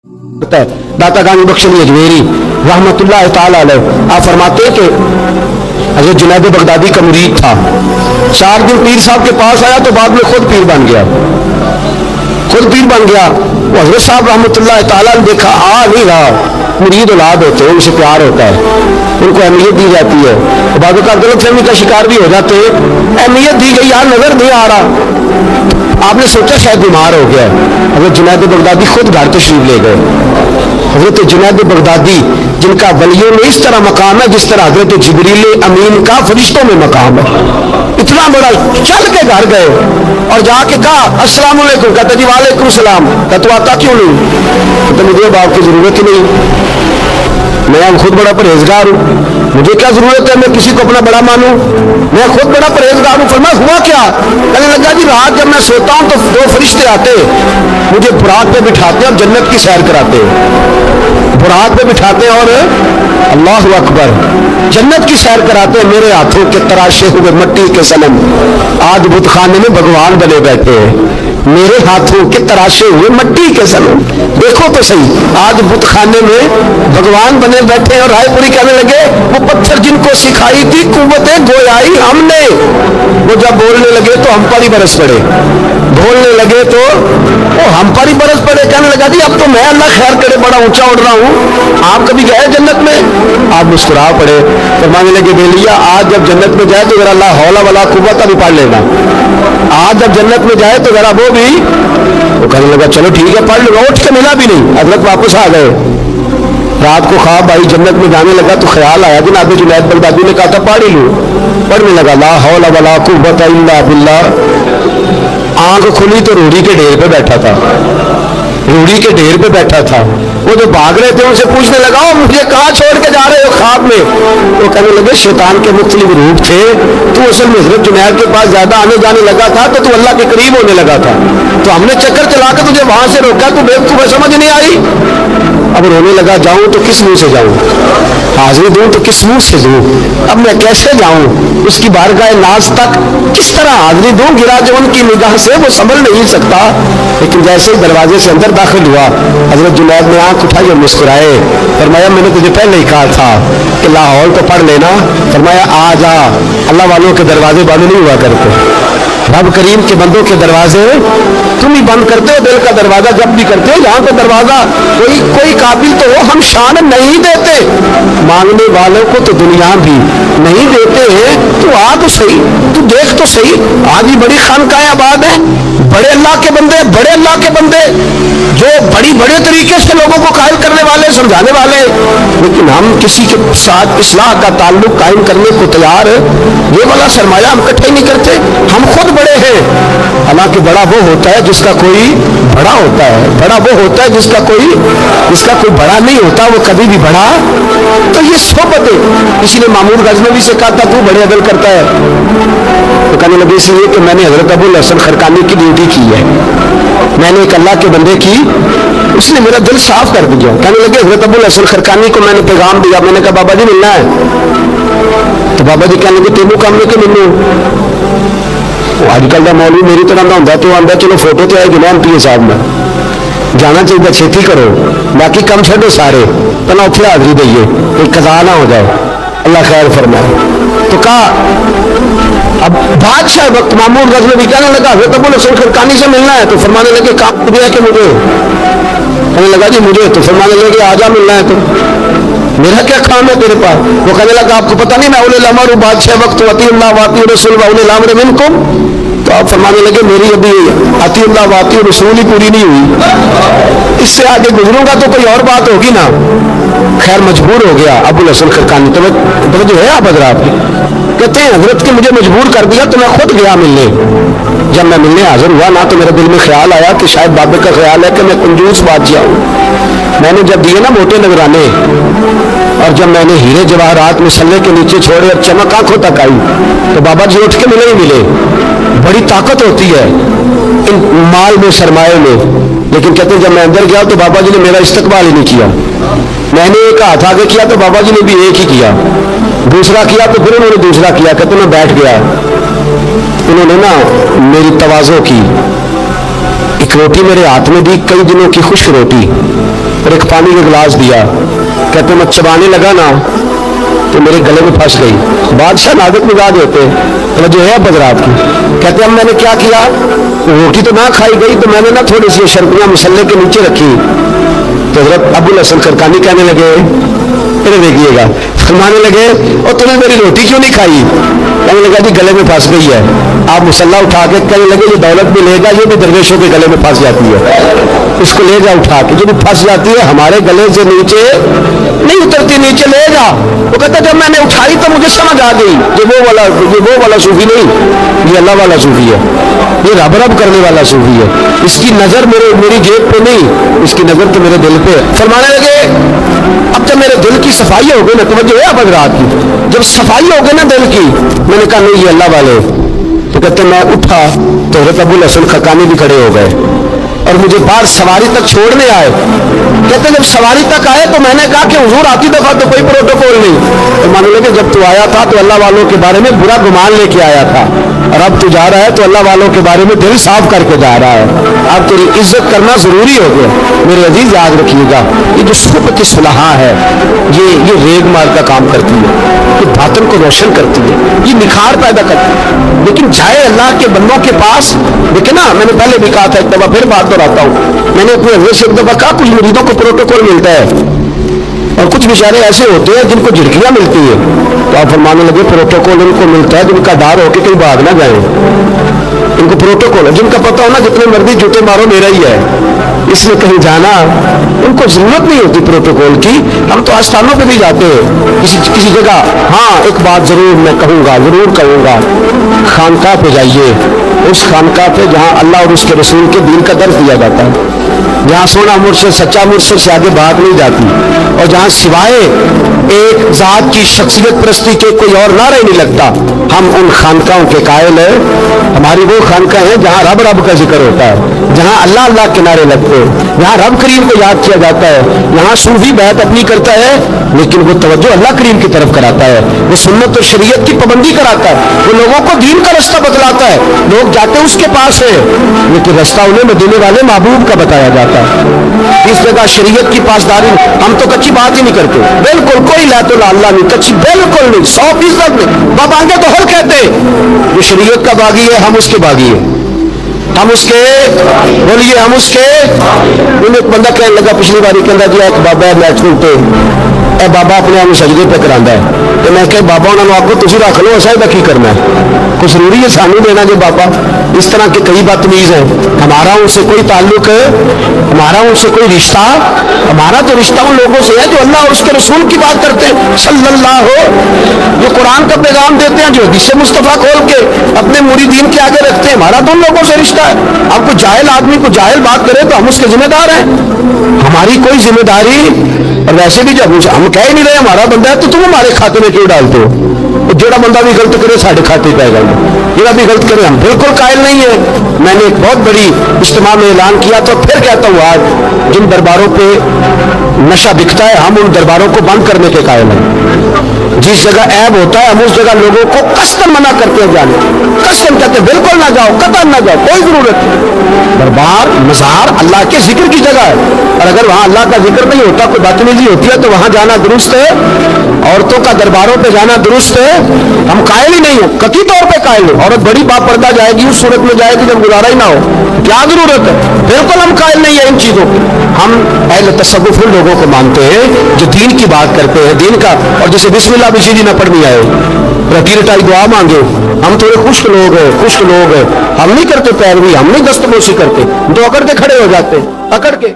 दाता गानी बख्शली अजमेरी रहमतुल्लाह ताला अलैह आप फरमाते हैं कि हज़रत जुनैद बगदादी का मुरीद था। 4 दिन पीर साहब के पास आया तो बाद में खुद पीर बन गया। वो हज़रत साहब रहमतुल्लाह ताला ने देखा आ नहीं रहा, मुरीद औलाद होते हैं, उनसे प्यार होता है, उनको अहमियत दी जाती है। बाद का गलतफहमी का शिकार भी हो जाते हैं, अहमियत दी गई, यार नजर नहीं आ रहा। आपने सोचा शायद बीमार हो गया। हज़रत जुनैद बगदादी खुद घर तशरीफ ले गए। हज़रत जुनैद बगदादी जिनका वलियों में इस तरह मकाम है जिस तरह हज़रत जिब्रील अमीन का फरिश्तों में मकाम है, इतना बड़ा, चल के घर गए और जाके कहा अस्सलाम वालेकुम। कहता जी वालेकुम सलाम। कहता आता क्यों नहीं? तो मुझे बाप की जरूरत ही नहीं, मैं खुद बड़ा परहेजगार हूँ, मुझे क्या जरूरत है मैं किसी को अपना बड़ा मानूं, मैं खुद बड़ा परहेजगार हूँ। फरमाया हुआ क्या? कहने लगा जी रात जब मैं सोता हूँ तो 2 फरिश्ते आते मुझे बुराक पे बिठाते और जन्नत की सैर कराते, बुराक पे बिठाते और अल्लाह अकबर जन्नत की सैर कराते। मेरे हाथों के तराशे हुए मट्टी के सनम आज बुत खाने में भगवान बने बैठे हैं, मेरे हाथों के तराशे हुए मट्टी के सनम, देखो तो सही आज बुत खाने में भगवान बने बैठे। और रायपुरी कहने लगे वो पत्थर जिनको सिखाई थी कुव्वते गोयाई हमने, वो जब बोलने लगे तो हम पर ही बरस पड़े, बोलने लगे तो वो हम पर ही बरस पड़े। कहने लगा जी अब तो मैं अल्लाह खैर करे बड़ा ऊंचा उड़ रहा हूँ, आप कभी गए जन्नत में? आप मुस्कुरा पड़े। तो मांगने लगे बेलिया आज जब जन्नत में जाए तो जरा ला हौला वाला कुव्वता भी पढ़ लेना, आज जब जन्नत में जाए तो जरा वो भी। वो कहने लगा चलो ठीक है पढ़ लो। उठ के मिला भी नहीं, हजरत वापस आ गए। रात को ख्वाब आई, जन्नत में जाने लगा तो ख्याल आया कि नाबे जुनैद बगदादी ने कहा था पढ़ ही लूं, पढ़ने लगा ला हौला वला कुव्वता इल्ला बिल्लाह। आंख खुली तो रूढ़ी के ढेर पे बैठा था, रूढ़ी के ढेर पे बैठा था। वो जो भाग रहे थे उनसे पूछने लगा मुझे कहाँ छोड़ के जा रहे हो ख्वाब में? वो कहने लगे शैतान के मुख्तलिफ रूप थे, तू असल में हज़रत जुनैद के पास ज्यादा आने जाने लगा था तो तू अल्लाह के करीब होने लगा था, तो हमने चक्कर चला के तुझे वहां से रोका, तू बेवकूफ समझ नहीं आई। अब रोने लगा जाऊं तो किस मुंह से जाऊं, हाजिरी दूं तो किस मुंह से दूं, अब मैं कैसे जाऊं उसकी बारगाह नाज तक, किस तरह हाजिरी दूं? गिरा जो उनकी निगाह से वो संभल नहीं सकता। लेकिन जैसे ही दरवाजे से अंदर दाखिल हुआ हजरत जुनैद ने आंख उठाई और मुस्कुराए। फरमाया मैंने तुझे पहले ही कहा था कि लाहौल तो पढ़ लेना। फरमाया आ जा, अल्लाह वालों के दरवाजे बंद नहीं हुआ करते, रब करीम के बंदों के दरवाजे तुम ही बंद करते हो, दिल का दरवाजा जब भी करते हो जहां पे दरवाजा कोई काबिल तो हो हम शान नहीं देते, मांगने वालों को तो दुनिया भी नहीं देते हैं। तू आ तो सही, तू देख तो सही, आज ही बड़ी खानकाएं आबाद है, बड़े अल्लाह के बंदे, बड़े अल्लाह के बंदे जो बड़े तरीके से लोगों को कायल करने वाले, समझाने वाले, लेकिन हम किसी के साथ इस्लाह का ताल्लुक कायम करने को तैयार है, ये वाला सरमाया हम इकट्ठे नहीं करते, हम खुद बड़े हैं। हालांकि बड़ा वो होता है जिसका कोई बड़ा होता है, बड़ा वो होता है जिसका कोई बड़ा नहीं होता, वो कभी भी बड़ा। तो ये सोबत है, इसलिए मामूद गजनवी से कहा था तू बड़े अदल करता है, तो कहने लगे इसलिए कि मैंने हजरत अबुल हसन खरकानी की ड्यूटी की है, मैंने एक अल्लाह के बंदे की, उसने मेरा दिल साफ कर दिया। कहने लगे हजरत अबुल हसन खरकानी को मैंने पैगाम दिया, मैंने कहा बाबा जी मिलना है, तो बाबा जी कहने लगे तेनू काम में कि मिलू? अजकल का मौलवी मेरी तरह का होंगे तो आंदा चलो फोटो तो आएगी ना एमपी साहब में जाना चाहिए, छेती करो, बाकी कम छो सारे पहला उत्थे हाजरी दईए, कोई कजा ना हो जाए, अल्लाह खैर फरमाए। तो कहा अब बादशाह वक्त मामूद गजनवी कहने लगा हज़रत अबुल हसन खरकानी से मिलना है, तो फरमाने लगे काम दिया कि मुझे? कहने लगा जी मुझे, तो फरमाने लगे आजा मिलना है, तो मेरा क्या काम है तेरे पास? वो कहने लगा आपको पता नहीं मैं उलिल अमर बादशाह वक्त अतीउल्लाह व अतीउर रसूल व उलिल अम्र मिनकुम? तो आप फरमाने लगे मेरी अभी अतीउल्लाह व अतीउर रसूल ही पूरी नहीं हुई, इससे आगे गुजरूंगा तो कोई और बात होगी ना। खैर मजबूर हो गया अबुल हसन खरकानी, तो जो है आप हजरात कहते हैं हजरत के मुझे मजबूर कर दिया तो मैं खुद गया मिलने। जब मैं मिलने हाजिर हुआ ना तो मेरे दिल में ख्याल आया कि शायद बाबे का ख्याल है कि मैं कंजूस बादशाह हूँ। मैंने जब दिए ना मोटे नजराने और जब मैंने हीरे जवाहरात मसल्ले के नीचे छोड़े और चमक आंखों तक आई तो बाबा जी उठ के मिले ही मिले। बड़ी ताकत होती है इन माल में, सरमाए में, लेकिन कहते हैं जब मैं अंदर गया तो बाबा जी ने मेरा इस्तकबाल ही नहीं किया। मैंने एक हाथ आगे किया तो बाबा जी ने भी एक ही किया, दूसरा किया तो फिर उन्होंने दूसरा किया। कहते मैं बैठ गया, उन्होंने ना मेरी तवाज़ो की, एक रोटी मेरे हाथ में दी, कई दिनों की खुश रोटी, اور ایک پانی کا گلاس دیا. کہتے میں چبانے لگا نا تو میرے گلے میں پھنس گئی. بادشاہ نازک مزاج ہوتے توجہ ہے حضرات کی. کہتے اب میں نے کیا کیا, روٹی تو نہ کھائی گئی تو میں نے نا تھوڑی سی شرپیاں مسلے کے نیچے رکھی. تو حضرت ابو الحسن خرقانی کہنے لگے, دیکھیے گا, فرمانے لگے اور تمہیں میری روٹی کیوں نہیں کھائی؟ کہنے لگا جی گلے میں پھنس گئی ہے. آپ مسلح اٹھا کے کہنے لگے یہ دولت بھی لے گا, یہ بھی درویشوں کے گلے میں پھنس جاتی ہے, اس کو لے جا اٹھا کے, جو بھی پھنس جاتی ہے ہمارے گلے سے نیچے نہیں اترتی, نیچے لے جا. وہ کہتا جب میں نے اٹھائی تو مجھے سمجھ آ گئی یہ وہ والا صوفی نہیں, یہ اللہ والا صوفی ہے, یہ رب رب کرنے والا صوفی ہے. اس کی نظر میری جیب پہ نہیں, اس کی نظر تو میرے دل پہ. فرمانے لگے اب جب میرے دل کی صفائی ہو گئی نا, توجہ ہے اب رات کی, جب صفائی ہو گئی نا دل کی, میں نے کہا نہیں یہ اللہ والے. تو کہتے میں اٹھا تو حضرت ابو الحسن خرقانی بھی کھڑے ہو گئے اور مجھے باہر سواری تک چھوڑنے آئے. کہتے جب سواری تک آئے تو میں نے کہا کہ حضور آتی دفعہ تو کوئی پروٹوکول نہیں. تو مان لے کہ جب تو آیا تھا تو اللہ والوں کے بارے میں برا گمان لے کے آیا تھا, اور اب تو جا رہا ہے تو اللہ والوں کے بارے میں دل صاف کر کے جا رہا ہے. اب تیری عزت کرنا ضروری ہو گیا. میرے عزیز یاد رکھیے گا, یہ جو صحبت صلحاء ہے یہ ریگ مار کا کام کرتی ہے, یہ باطن کو روشن کرتی ہے, یہ نکھار پیدا کرتی ہے. لیکن جائے اللہ کے بندوں کے پاس, دیکھیں نا میں نے پہلے بھی کہا تھا, ایک دفعہ پھر بات دہراتا ہوں, میں نے اپنے حضرت سے ایک دفعہ کہا کچھ مریدوں کو پروٹوکول ملتا ہے اور کچھ بیچارے ایسے ہوتے ہیں جن کو جھڑکیاں ملتی ہیں. تو آپ فرمانے لگے پروٹوکول ان کو ملتا ہے جن کا ڈر ہو کہ کہیں بھاگ نہ جائیں. ان کو پروٹوکول ہے, جن کا پتہ ہونا جتنے مرضی جوتے مارو میرا ہی ہے, اس میں کہیں جانا ان کو ضرورت نہیں ہوتی پروٹوکول کی. ہم تو آستانوں پہ بھی جاتے ہیں کسی جگہ. ہاں ایک بات ضرور میں ضرور کہوں گا, خانقاہ پہ جائیے, اس خانقاہ پہ جہاں اللہ اور اس کے رسول کے دین کا درس دیا جاتا ہے, جہاں سونا مرشد سچا مرشد سے آگے بات نہیں جاتی, اور جہاں سوائے ایک ذات کی شخصیت پرستی کے کوئی اور نعرہ ہی نہیں لگتا. ہم ان خانقاہوں کے قائل ہیں. ہماری وہ خانقاہ ہیں جہاں رب رب کا ذکر ہوتا ہے, جہاں اللہ اللہ کے نعرے لگتے ہیں, جہاں رب کریم کو یاد کیا جاتا ہے, یہاں صوفی بیعت اپنی کرتا ہے لیکن وہ توجہ اللہ کریم کی طرف کراتا ہے, وہ سنت و شریعت کی پابندی کراتا ہے, وہ لوگوں کو دین کا رستہ بتلاتا ہے. لوگ جاتے اس کے پاس ہے لیکن رستہ انہیں مدینے والے محبوب کا بتایا جاتا ہے. اس جگہ شریعت کی پاسداری, ہم تو کچی بات ہی نہیں کرتے, بالکل کوئی لا تو اللہ نہیں, کچی بالکل نہیں, 100% نہیں. بابانگے تو ہر کہتے جو شریعت کا باغی ہے ہم اس کے باغی ہیں, ہم اس کے بولیے ہم اس کے. انہیں ایک بندہ کہنے لگا پچھلی باری, کہنا جی ایک بابا ہے میچ کھلتے اے بابا اپنے آپ سجدے پہ کرانا ہے, تو میں کہ بابا انہوں نے آپ کو تھی رکھ لو, ایسا ہی کی کرنا ہے, کچھ ضروری ہے سانو دینا جی بابا. اس طرح کے کئی بدتمیز ہیں. ہمارا ان سے کوئی تعلق ہے, ہمارا ان سے کوئی رشتہ, ہمارا تو رشتہ ان لوگوں سے ہے جو اللہ اور اس کے رسول کی بات کرتے ہیں صلی اللہ ہو, جو قرآن کا پیغام دیتے ہیں, جو حدیث مصطفیٰ کھول کے اپنے مریدین کے آگے رکھتے ہیں. ہمارا تو ان لوگوں سے رشتہ ہے. اب کوئی جاہل آدمی کو جاہل بات کرے تو ہم اس کے ذمہ دار ہیں. ہماری کوئی ذمہ داری, اور ویسے بھی جب ہم کہہ ہی نہیں رہے ہمارا بندہ ہے تو تم ہمارے کھاتے میں کیوں ڈالتے ہو؟ جڑا بندہ بھی غلط کرے ساڑھے کھاتے پہ گا, جڑا بھی غلط کرے, ہم بالکل قائل نہیں ہے. میں نے ایک بہت بڑی اجتماع میں اعلان کیا تو پھر کہتا ہوں آج جن درباروں پہ نشہ بکتا ہے ہم ان درباروں کو بند کرنے کے قائل ہیں. جس جگہ عیب ہوتا ہے ہم اس جگہ لوگوں کو قصدن منع کرتے ہیں جانے, قصدن کہتے ہیں بالکل نہ جاؤ, قطعا نہ جاؤ, کوئی ضرورت نہیں. دربار مزار اللہ کے ذکر کی جگہ ہے, اور اگر وہاں اللہ کا ذکر نہیں ہوتا, کوئی بدتمیزی ہوتی ہے تو وہاں جانا درست ہے. عورتوں کا درباروں پہ جانا درست ہے, ہم قائل ہی نہیں ہیں, قطعی طور پہ قائل ہیں. عورت بڑی باپ پردہ جائے گی اس صورت میں جائے گی جب گزارا ہی نہ ہو, کیا ضرورت ہے؟ بالکل ہم قائل نہیں ہیں ان چیزوں کی. ہم اہل تصوف ان لوگوں کو مانتے ہیں جو دین کی بات کرتے ہیں, دین کا, اور جسے بسم اللہ بھی سیدھی نہ پڑھنی آئے, رٹی رٹائی دعا مانگے. ہم تھوڑے خشک لوگ ہیں, ہم نہیں کرتے پیروی, ہم نہیں دستبوسی کرتے, تو اکڑ کے کھڑے ہو جاتے, اکڑ کے.